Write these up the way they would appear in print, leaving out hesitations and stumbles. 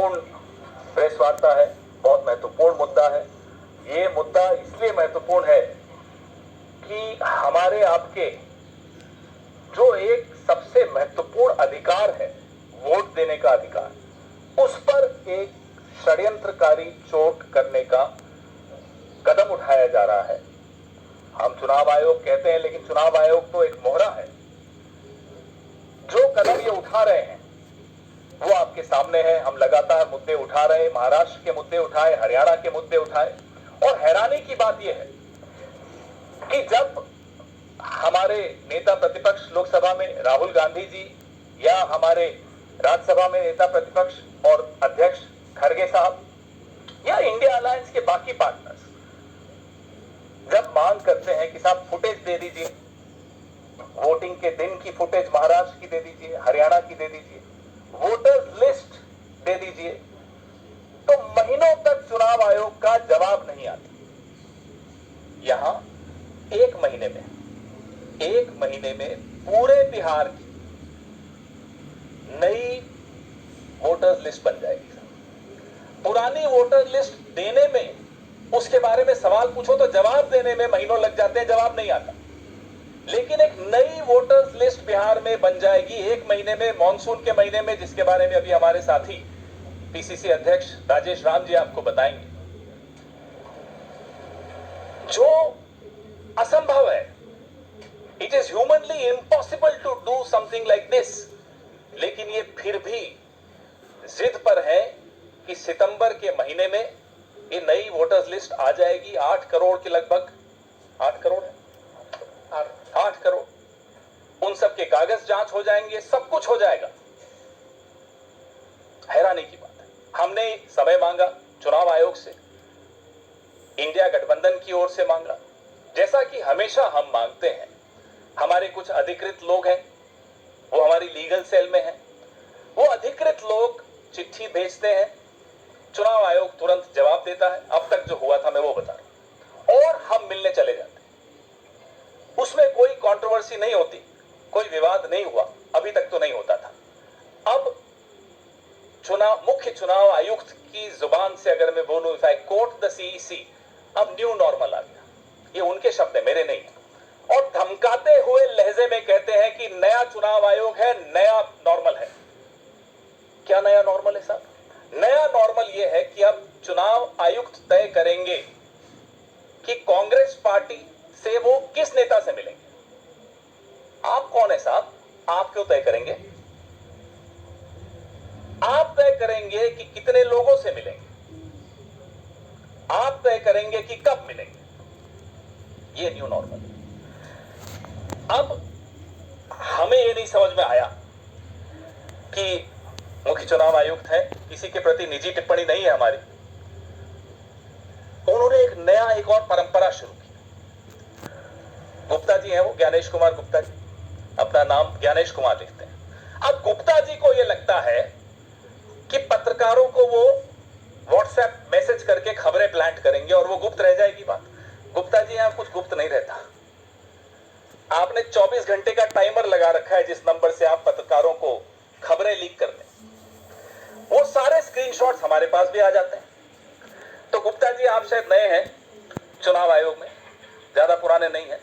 महत्वपूर्ण प्रेस वार्ता है, बहुत महत्वपूर्ण मुद्दा है। ये मुद्दा इसलिए महत्वपूर्ण है कि हमारे आपके जो एक सबसे महत्वपूर्ण अधिकार है, वोट देने का अधिकार, उस पर एक षड्यंत्रकारी चोट करने का कदम उठाया जा रहा है। हम चुनाव आयोग कहते हैं, लेकिन चुनाव आयोग तो एक मोहरा है। जो कदम ये उठा रहे हैं वो आपके सामने है। हम लगातार मुद्दे उठा रहे हैं, महाराष्ट्र के मुद्दे उठाए, हरियाणा के मुद्दे उठाए, और हैरानी की बात यह है कि जब हमारे नेता प्रतिपक्ष लोकसभा में राहुल गांधी जी या हमारे राज्यसभा में नेता प्रतिपक्ष और अध्यक्ष खड़गे साहब या इंडिया अलायंस के बाकी पार्टनर्स जब मांग करते हैं कि साहब फुटेज दे दीजिए, वोटिंग के दिन की फुटेज महाराष्ट्र की दे दीजिए, हरियाणा की दे दीजिए, वोटर्स लिस्ट दे दीजिए, तो महीनों तक चुनाव आयोग का जवाब नहीं आता। यहां एक महीने में पूरे बिहार की नई वोटर्स लिस्ट बन जाएगी। पुरानी वोटर लिस्ट देने में, उसके बारे में सवाल पूछो तो जवाब देने में महीनों लग जाते हैं, जवाब नहीं आता। लेकिन एक नई वोटर्स लिस्ट बिहार में बन जाएगी एक महीने में, मॉनसून के महीने में, जिसके बारे में अभी हमारे साथी पीसीसी अध्यक्ष राजेश राम जी आपको बताएंगे। जो असंभव है, it is humanly impossible to do something like this, लेकिन ये फिर भी जिद पर है कि सितंबर के महीने में ये नई वोटर्स लिस्ट आ जाएगी। 8 करोड़ के लगभग, 8 करोड़ है, 8 करोड़, उन सब के कागज जांच हो जाएंगे, सब कुछ हो जाएगा। हैरानी की बात है, हमने समय मांगा चुनाव आयोग से, इंडिया गठबंधन की ओर से मांगा, जैसा कि हमेशा हम मांगते हैं। हमारे कुछ अधिकृत लोग हैं, वो हमारी लीगल सेल में हैं, वो अधिकृत लोग चिट्ठी भेजते हैं, चुनाव आयोग तुरंत जवाब देता है। अब तक जो हुआ था मैं वो बता रहा हूं, और हम मिलने चले जाते हैं। उसमें कोई कंट्रोवर्सी नहीं होती, कोई विवाद नहीं हुआ, अभी तक तो नहीं होता था। अब मुख्य चुनाव आयुक्त की जुबान से अगर मैं बोलूं, if I quote the CEC, अब न्यू नॉर्मल आ गया। ये उनके शब्द है, मेरे नहीं। और धमकाते हुए लहजे में कहते हैं कि नया चुनाव आयोग है, नया नॉर्मल है। क्या नया नॉर्मल है साहब? नया नॉर्मल यह है कि अब चुनाव आयुक्त तय करेंगे कि कांग्रेस पार्टी से वो किस नेता से मिलेंगे। आप कौन है साहब? आप क्यों तय करेंगे? आप तय करेंगे कि कितने लोगों से मिलेंगे, आप तय करेंगे कि कब मिलेंगे। ये न्यू नॉर्मल है। अब हमें ये नहीं समझ में आया कि मुख्य चुनाव आयुक्त है, किसी के प्रति निजी टिप्पणी नहीं है हमारी, उन्होंने एक और परंपरा शुरू की। गुप्ता जी हैं, वो ज्ञानेश कुमार गुप्ता जी, अपना नाम ज्ञानेश कुमार लिखते हैं। अब गुप्ता जी को यह लगता है कि पत्रकारों को वो व्हाट्सएप मैसेज करके खबरें प्लांट करेंगे और वो गुप्त रह जाएगी बात। गुप्ता जी, यहां कुछ गुप्त नहीं रहता। आपने 24 घंटे का टाइमर लगा रखा है, जिस नंबर से आप पत्रकारों को खबरें लीक करने, वो सारे स्क्रीनशॉट्स हमारे पास भी आ जाते हैं। तो गुप्ता जी, आप शायद नए हैं चुनाव आयोग में, ज्यादा पुराने नहीं हैं।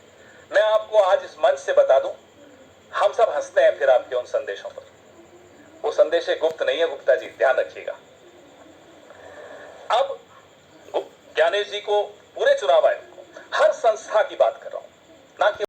मैं आपको आज इस मंच से बता दूं, हम सब हंसते हैं फिर आपके उन संदेशों पर। वो संदेश गुप्त नहीं है गुप्ता जी, ध्यान रखिएगा। अब ज्ञानेश जी को, पूरे चुनाव आयोग को, हर संस्था की बात कर रहा हूं, ना कि